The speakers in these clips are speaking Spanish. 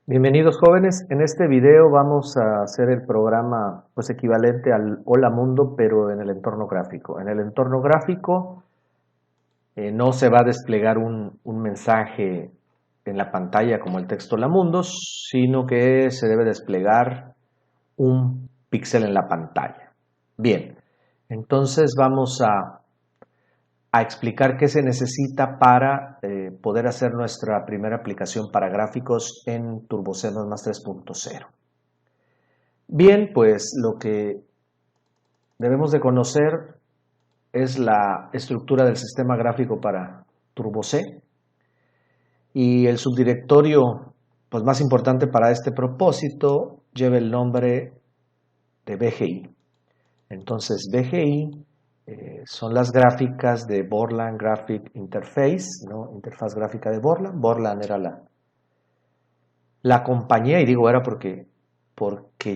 Bienvenidos jóvenes, en este video vamos a hacer el programa pues equivalente al Hola Mundo pero en el entorno gráfico. En el entorno gráfico no se va a desplegar un mensaje en la pantalla como el texto Hola Mundo, sino que se debe desplegar un píxel en la pantalla. Bien, entonces vamos a explicar qué se necesita para poder hacer nuestra primera aplicación para gráficos en TurboC++ 3.0. Bien, pues lo que debemos de conocer es la estructura del sistema gráfico para TurboC y el subdirectorio pues, más importante para este propósito lleva el nombre de BGI. Entonces BGI son las gráficas de Borland Graphic Interface, ¿no? Interfaz gráfica de Borland. Borland era la compañía, y digo era porque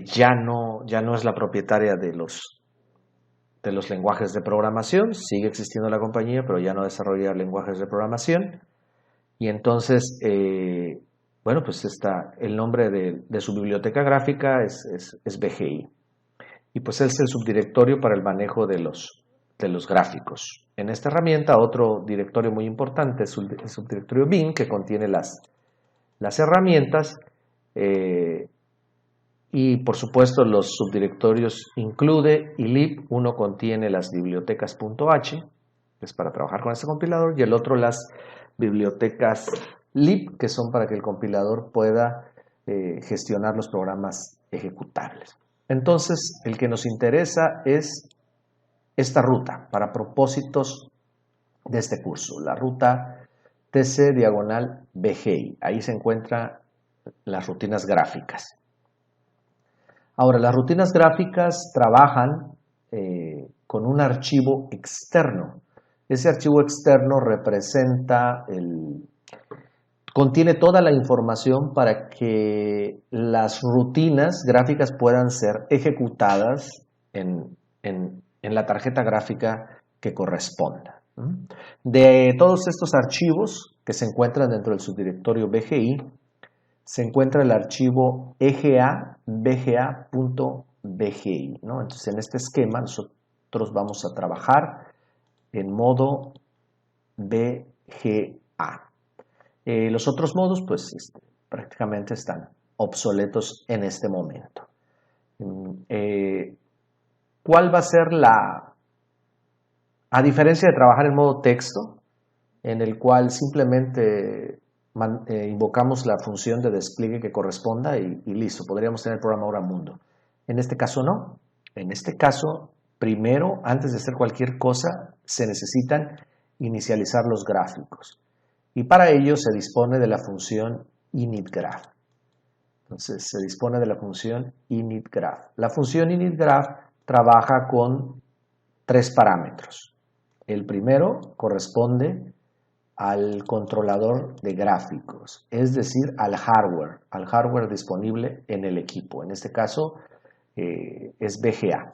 ya no es la propietaria de los lenguajes de programación. Sigue existiendo la compañía, pero ya no desarrolla lenguajes de programación. Y entonces, bueno, pues el nombre de su biblioteca gráfica es BGI. Y pues es el subdirectorio para el manejo de los gráficos. En esta herramienta, otro directorio muy importante es el subdirectorio bin, que contiene las herramientas y por supuesto los subdirectorios include y lib. Uno contiene las bibliotecas .h, que es para trabajar con este compilador, y el otro las bibliotecas lib, que son para que el compilador pueda gestionar los programas ejecutables. Entonces, el que nos interesa es esta ruta para propósitos de este curso, la ruta TC/BGI. Ahí se encuentran las rutinas gráficas. Ahora, las rutinas gráficas trabajan con un archivo externo. Ese archivo externo contiene toda la información para que las rutinas gráficas puedan ser ejecutadas en la tarjeta gráfica que corresponda. De todos estos archivos que se encuentran dentro del subdirectorio BGI, se encuentra el archivo ega.bga.bgi, ¿no? Entonces, en este esquema nosotros vamos a trabajar en modo BGA. Los otros modos, pues, prácticamente están obsoletos en este momento. ¿Cuál va a ser a diferencia de trabajar en modo texto, en el cual simplemente invocamos la función de despliegue que corresponda y listo, podríamos tener el programa Hola Mundo? En este caso no. En este caso, primero, antes de hacer cualquier cosa, se necesitan inicializar los gráficos. Y para ello se dispone de la función initgraph. Entonces, se dispone de la función initgraph. La función initgraph trabaja con 3 parámetros. El primero corresponde al controlador de gráficos, es decir, al hardware disponible en el equipo. En este caso es BGA.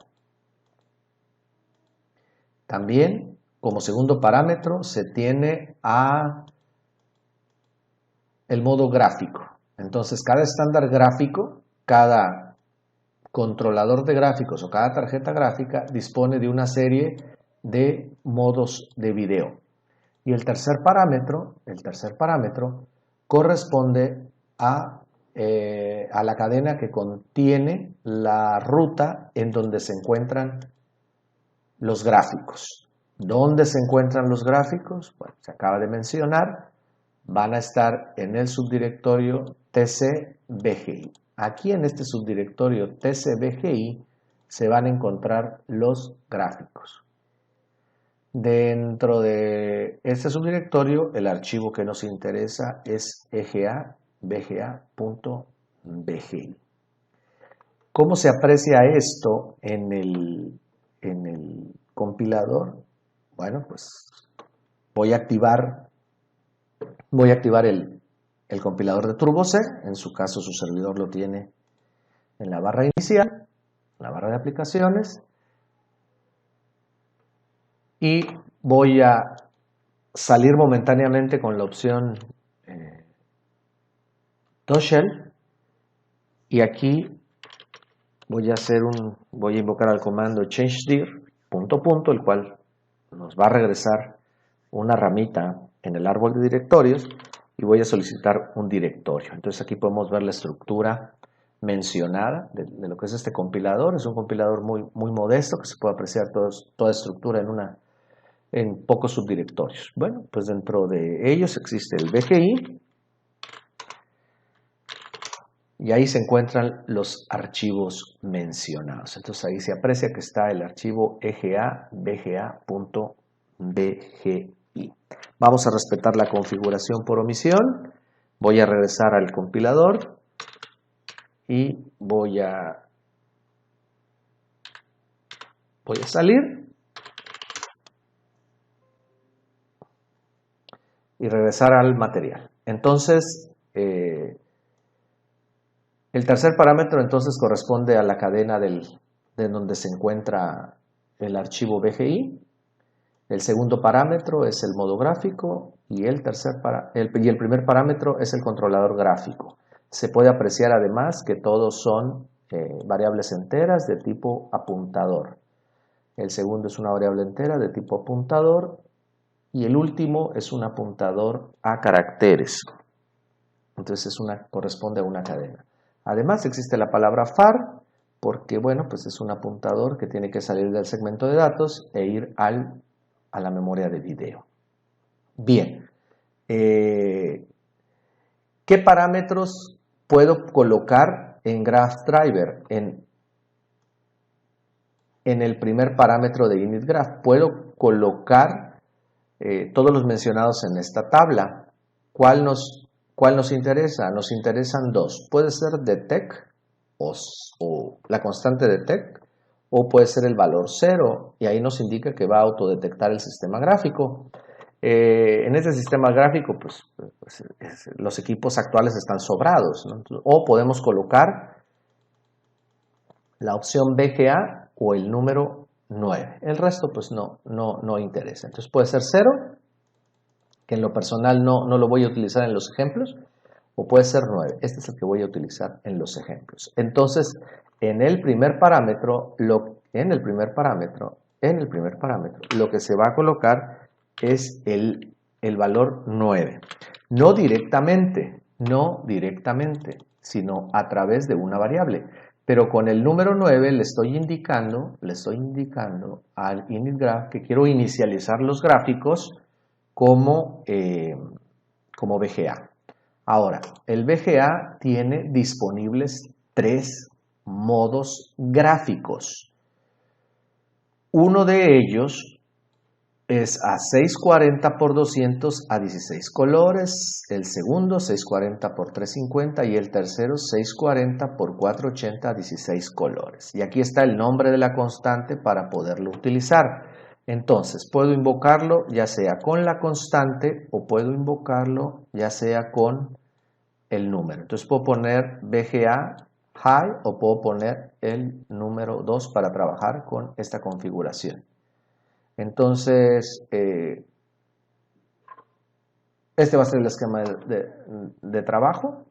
También, como segundo parámetro, se tiene el modo gráfico. Entonces, cada estándar gráfico, cada controlador de gráficos o cada tarjeta gráfica dispone de una serie de modos de video. Y el tercer parámetro corresponde a la cadena que contiene la ruta en donde se encuentran los gráficos. ¿Dónde se encuentran los gráficos? Bueno, se acaba de mencionar, van a estar en el subdirectorio TC/BGI. Aquí en este subdirectorio TC/BGI se van a encontrar los gráficos. Dentro de este subdirectorio, el archivo que nos interesa es ega.bga.bgi. ¿Cómo se aprecia esto en el compilador? Bueno, pues voy a activar el compilador de TurboC. En su caso, su servidor lo tiene en la barra inicial, en la barra de aplicaciones. Y voy a salir momentáneamente con la opción TouchShell Y aquí voy a invocar al comando changedir, el cual nos va a regresar una ramita en el árbol de directorios y voy a solicitar un directorio. Entonces aquí podemos ver la estructura mencionada de lo que es este compilador. Es un compilador muy modesto que se puede apreciar toda estructura en pocos subdirectorios. Bueno, pues dentro de ellos existe el BGI y ahí se encuentran los archivos mencionados. Entonces ahí se aprecia que está el archivo ega bga.bgi. Vamos a respetar la configuración por omisión. Voy a regresar al compilador y voy a salir y regresar al material. Entonces, el tercer parámetro entonces corresponde a la cadena de donde se encuentra el archivo BGI. El segundo parámetro es el modo gráfico y el primer parámetro es el controlador gráfico. Se puede apreciar además que todos son variables enteras de tipo apuntador. El segundo es una variable entera de tipo apuntador y el último es un apuntador a caracteres. Entonces corresponde a una cadena. Además existe la palabra far porque, bueno, pues es un apuntador que tiene que salir del segmento de datos e ir a la memoria de video. Bien, ¿qué parámetros puedo colocar en GraphDriver? En el primer parámetro de initgraph puedo colocar todos los mencionados en esta tabla. ¿Cuál nos interesa? Nos interesan dos. Puede ser detect o la constante detect, o puede ser el valor 0, y ahí nos indica que va a autodetectar el sistema gráfico. En este sistema gráfico, pues, los equipos actuales están sobrados, ¿no? O podemos colocar la opción BGA o el número 9. El resto, pues, no interesa. Entonces puede ser 0, que en lo personal no lo voy a utilizar en los ejemplos, o puede ser 9. Este es el que voy a utilizar en los ejemplos. Entonces, en el primer parámetro, lo que se va a colocar es el valor 9. No directamente, sino a través de una variable. Pero con el número 9 le estoy indicando al initgraph que quiero inicializar los gráficos como BGA. Ahora, el BGA tiene disponibles 3 modos gráficos. Uno de ellos es a 640x200 a 16 colores, el segundo 640x350 y el tercero 640x480 a 16 colores. Y aquí está el nombre de la constante para poderlo utilizar. Entonces, puedo invocarlo ya sea con la constante o puedo invocarlo ya sea con el número. Entonces puedo poner BGA high o puedo poner el número 2 para trabajar con esta configuración. Entonces, este va a ser el esquema de trabajo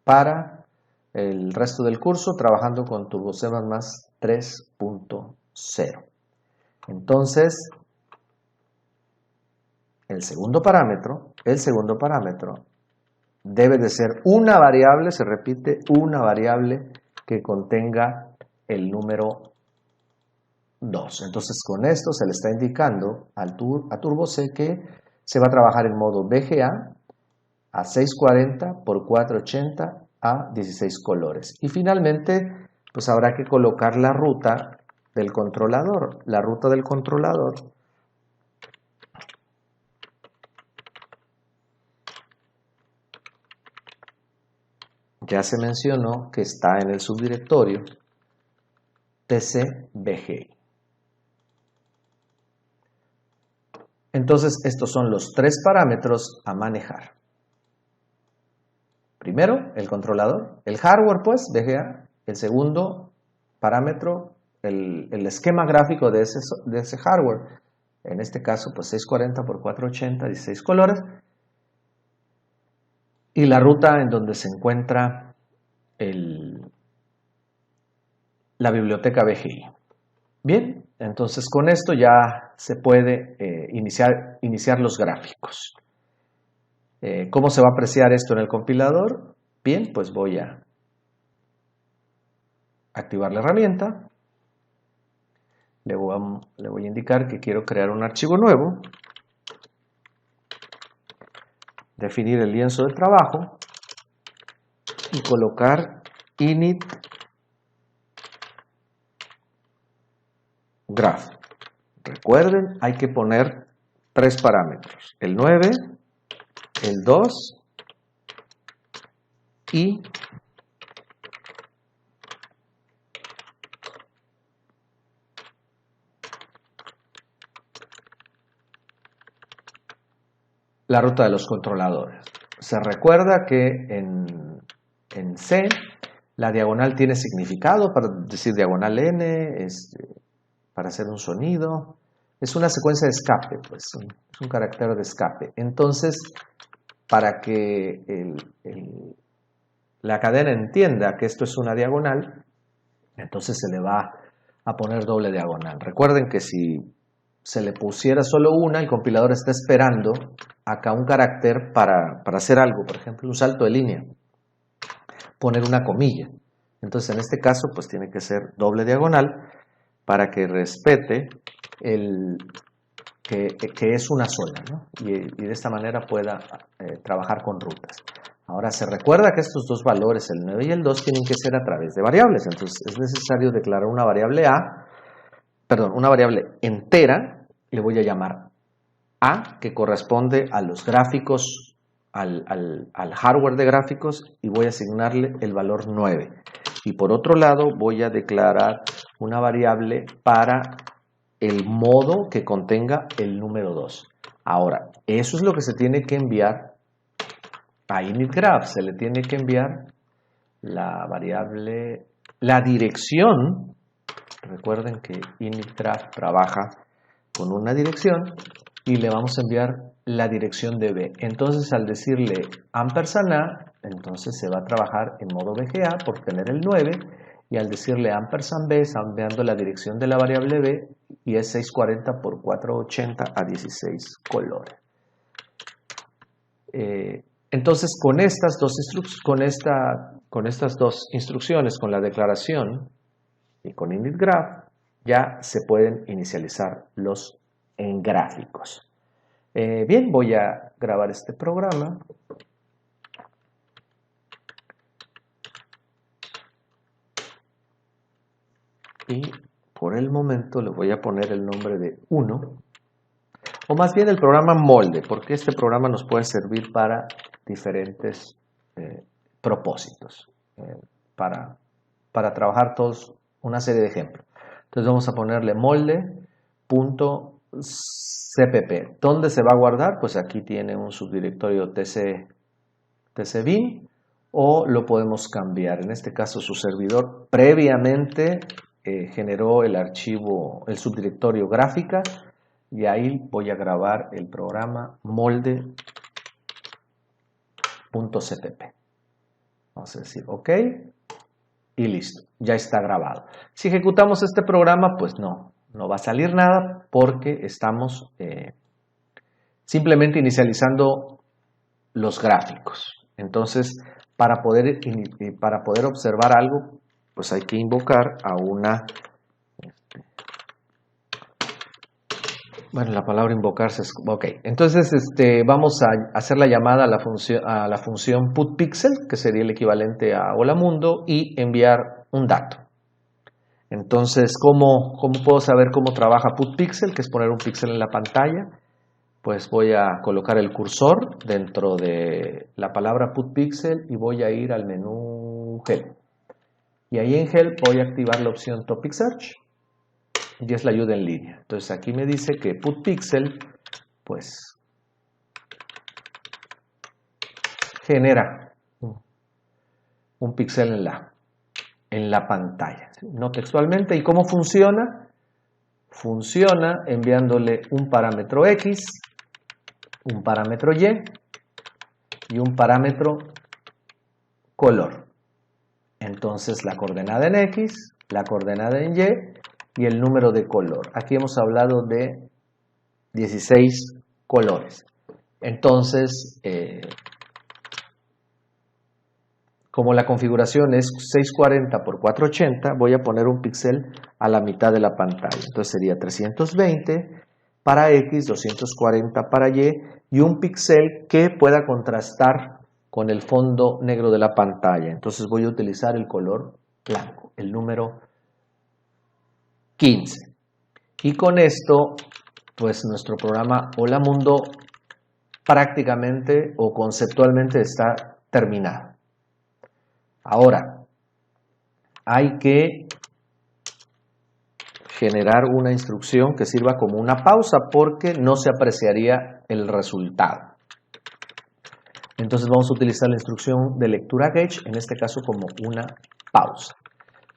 para el resto del curso, trabajando con Turbo C++ 3.0. Entonces, el segundo parámetro debe de ser una variable, se repite, una variable que contenga el número 2. Entonces, con esto se le está indicando a Turbo C que se va a trabajar en modo BGA a 640x480 a 16 colores. Y finalmente, pues habrá que colocar la ruta del controlador. La ruta del controlador ya se mencionó que está en el subdirectorio tcbgi. Entonces, estos son los 3 parámetros a manejar. Primero, el controlador, el hardware, pues, BGA. El segundo parámetro, el esquema gráfico de ese hardware. En este caso, pues, 640x480, 16 colores. y la ruta en donde se encuentra la biblioteca BGI. Bien, entonces con esto ya se puede iniciar los gráficos. ¿Cómo se va a apreciar esto en el compilador? Bien, pues voy a activar la herramienta. Le voy a indicar que quiero crear un archivo nuevo. Definir el lienzo de trabajo y colocar init graph. Recuerden, hay que poner 3 parámetros, el 9, el 2 y la ruta de los controladores. Se recuerda que en C la diagonal tiene significado, para decir diagonal n, para hacer un sonido. Es una secuencia de escape, pues, es un carácter de escape. Entonces, para que la cadena entienda que esto es una diagonal, entonces se le va a poner doble diagonal. Recuerden que si se le pusiera solo una, el compilador está esperando acá un carácter para hacer algo, por ejemplo, un salto de línea, poner una comilla. Entonces, en este caso, pues tiene que ser doble diagonal para que respete que es una sola, ¿no? Y de esta manera pueda trabajar con rutas. Ahora, se recuerda que estos dos valores, el 9 y el 2, tienen que ser a través de variables. Entonces, es necesario declarar una variable una variable entera, le voy a llamar A, que corresponde a los gráficos, al hardware de gráficos, y voy a asignarle el valor 9. Y por otro lado, voy a declarar una variable para el modo que contenga el número 2. Ahora, eso es lo que se tiene que enviar a initgraph. Se le tiene que enviar la variable, la dirección. Recuerden que initgraph trabaja con una dirección y le vamos a enviar la dirección de B. Entonces, al decirle ampersand A, entonces se va a trabajar en modo VGA por tener el 9, y al decirle ampersand B, está enviando la dirección de la variable B, y es 640 por 480 a 16 colores. Entonces, con estas dos instrucciones, con la declaración y con initgraph, ya se pueden inicializar los gráficos. Bien, voy a grabar este programa. Y por el momento le voy a poner el nombre de 1, o más bien el programa molde, porque este programa nos puede servir para diferentes propósitos, para trabajar todos una serie de ejemplos. Entonces vamos a ponerle molde.cpp. ¿Dónde se va a guardar? Pues aquí tiene un subdirectorio tcbin, o lo podemos cambiar. En este caso, su servidor previamente generó el archivo, el subdirectorio gráfica, y ahí voy a grabar el programa molde.cpp. Vamos a decir OK y listo, ya está grabado. Si ejecutamos este programa, pues no va a salir nada, porque estamos simplemente inicializando los gráficos. Entonces, para poder observar algo, pues hay que invocar a una... Bueno, la palabra invocarse es... Ok, entonces vamos a hacer la llamada a la función putPixel, que sería el equivalente a hola mundo, y enviar un dato. Entonces, ¿cómo puedo saber cómo trabaja putPixel? Que es poner un píxel en la pantalla. Pues voy a colocar el cursor dentro de la palabra putPixel y voy a ir al menú Help. Y ahí en Help voy a activar la opción Topic Search, y es la ayuda en línea. Entonces aquí me dice que putPixel pues genera un píxel en la pantalla, no textualmente. ¿Y cómo funciona? Funciona enviándole un parámetro X, un parámetro Y y un parámetro color. Entonces la coordenada en X, la coordenada en Y y el número de color. Aquí hemos hablado de 16 colores. Entonces, como la configuración es 640 por 480, voy a poner un píxel a la mitad de la pantalla. Entonces sería 320 para X, 240 para Y un píxel que pueda contrastar con el fondo negro de la pantalla. Entonces voy a utilizar el color blanco, el número 15. Y con esto, pues nuestro programa Hola Mundo prácticamente o conceptualmente está terminado. Ahora, hay que generar una instrucción que sirva como una pausa porque no se apreciaría el resultado. Entonces vamos a utilizar la instrucción de lectura gauge, en este caso como una pausa.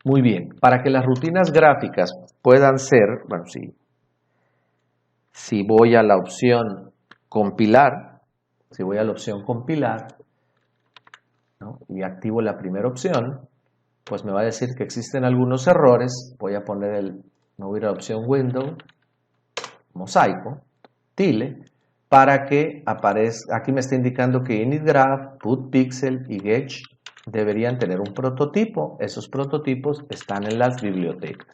Muy bien, para que las rutinas gráficas puedan ser, bueno, si voy a la opción compilar, ¿no? Y activo la primera opción, pues me va a decir que existen algunos errores. Voy a ir a la opción Window, mosaico, tile, para que aparezca, aquí me está indicando que initgraph, putpixel y gauge deberían tener un prototipo. Esos prototipos están en las bibliotecas.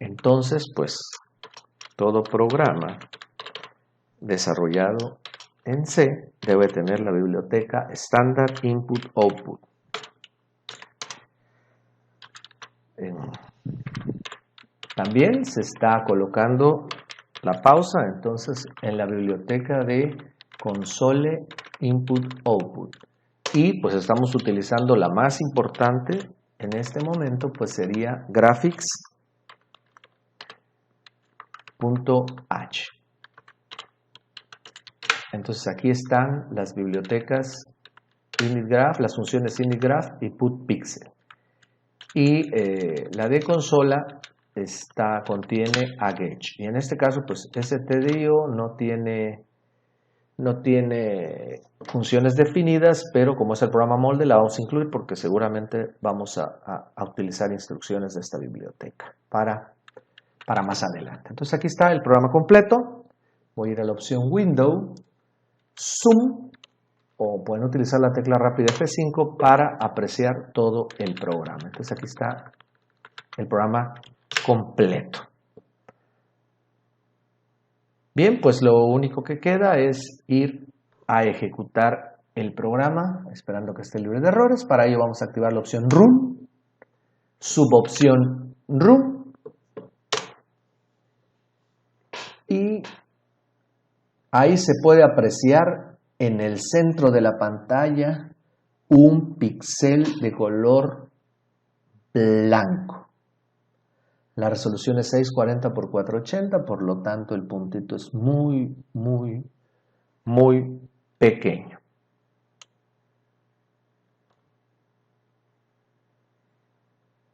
Entonces, pues, todo programa desarrollado en C debe tener la biblioteca Standard Input Output. También se está colocando la pausa, entonces, en la biblioteca de Console Input Output. Y pues estamos utilizando la más importante en este momento, pues sería graphics.h. Entonces aquí están las bibliotecas initgraph, las funciones initgraph y putpixel. Y la de consola contiene a gauge. Y en este caso, pues stdio no tiene funciones definidas, pero como es el programa molde, la vamos a incluir porque seguramente vamos a utilizar instrucciones de esta biblioteca para más adelante. Entonces aquí está el programa completo. Voy a ir a la opción Window, Zoom, o pueden utilizar la tecla rápida F5 para apreciar todo el programa. Entonces aquí está el programa completo. Bien, pues lo único que queda es ir a ejecutar el programa, esperando que esté libre de errores. Para ello vamos a activar la opción Run, subopción Run, y ahí se puede apreciar en el centro de la pantalla un píxel de color blanco. La resolución es 640 por 480, por lo tanto el puntito es muy pequeño.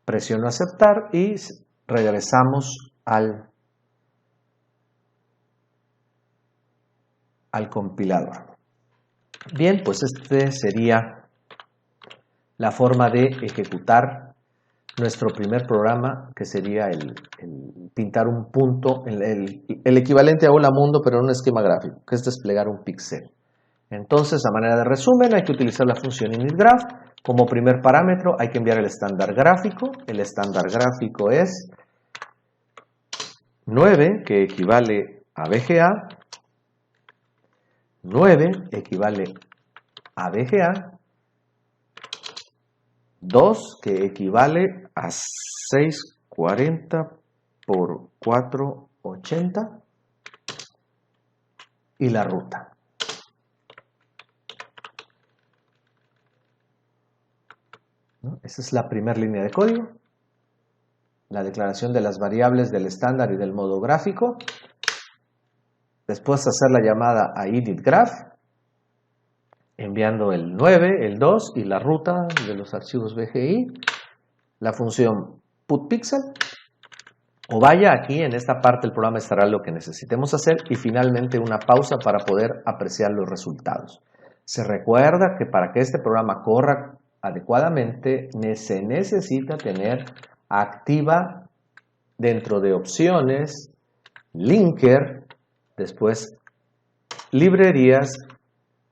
Presiono aceptar y regresamos al compilador. Bien, pues este sería la forma de ejecutar nuestro primer programa, que sería el pintar un punto, el equivalente a Hola Mundo, pero en un esquema gráfico, que es desplegar un píxel. Entonces, a manera de resumen, hay que utilizar la función initgraph. Como primer parámetro hay que enviar el estándar gráfico. El estándar gráfico es 9, que equivale a VGA. 9 equivale a VGA. 2, que equivale a 640 por 480. Y la ruta. Esa es la primera línea de código. La declaración de las variables del estándar y del modo gráfico. Después hacer la llamada a initgraph, enviando el 9, el 2 y la ruta de los archivos VGI. La función putPixel. O vaya, aquí en esta parte el programa estará lo que necesitemos hacer. Y finalmente una pausa para poder apreciar los resultados. Se recuerda que para que este programa corra adecuadamente, se necesita tener activa dentro de opciones, linker, después librerías,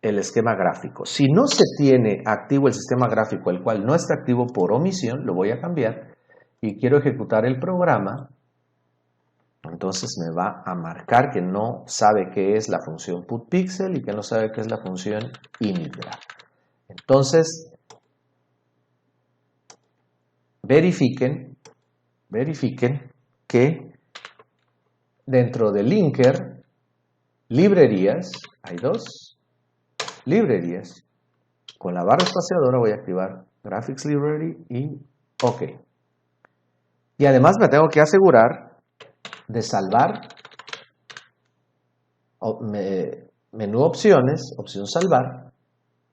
el esquema gráfico. Si no se tiene activo el sistema gráfico, el cual no está activo por omisión, lo voy a cambiar y quiero ejecutar el programa, entonces me va a marcar que no sabe qué es la función putPixel y que no sabe qué es la función initgraph. Entonces, verifiquen que dentro de linker, librerías, hay dos librerías. Con la barra espaciadora voy a activar Graphics Library y OK. Y además me tengo que asegurar de salvar menú opciones, opción salvar,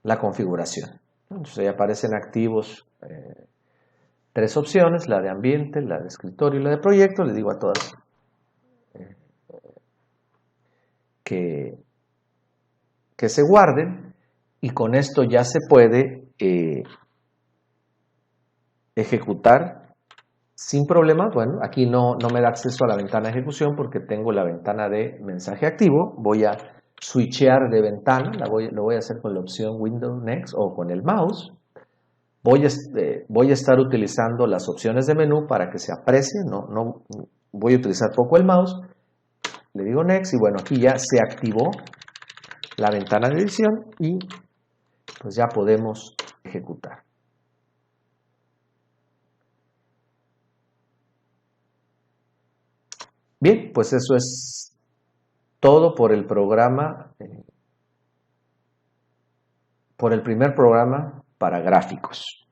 la configuración. Entonces ahí aparecen activos tres opciones, la de ambiente, la de escritorio y la de proyecto. Les digo a todas que se guarden y con esto ya se puede ejecutar sin problema. Bueno, aquí no me da acceso a la ventana de ejecución porque tengo la ventana de mensaje activo. Voy a switchear de ventana, lo voy a hacer con la opción Windows Next o con el mouse. Voy a estar utilizando las opciones de menú para que se aprecie, no voy a utilizar poco el mouse. Le digo Next y bueno, aquí ya se activó la ventana de edición y pues ya podemos ejecutar. Bien, pues eso es todo por el programa, por el primer programa para gráficos.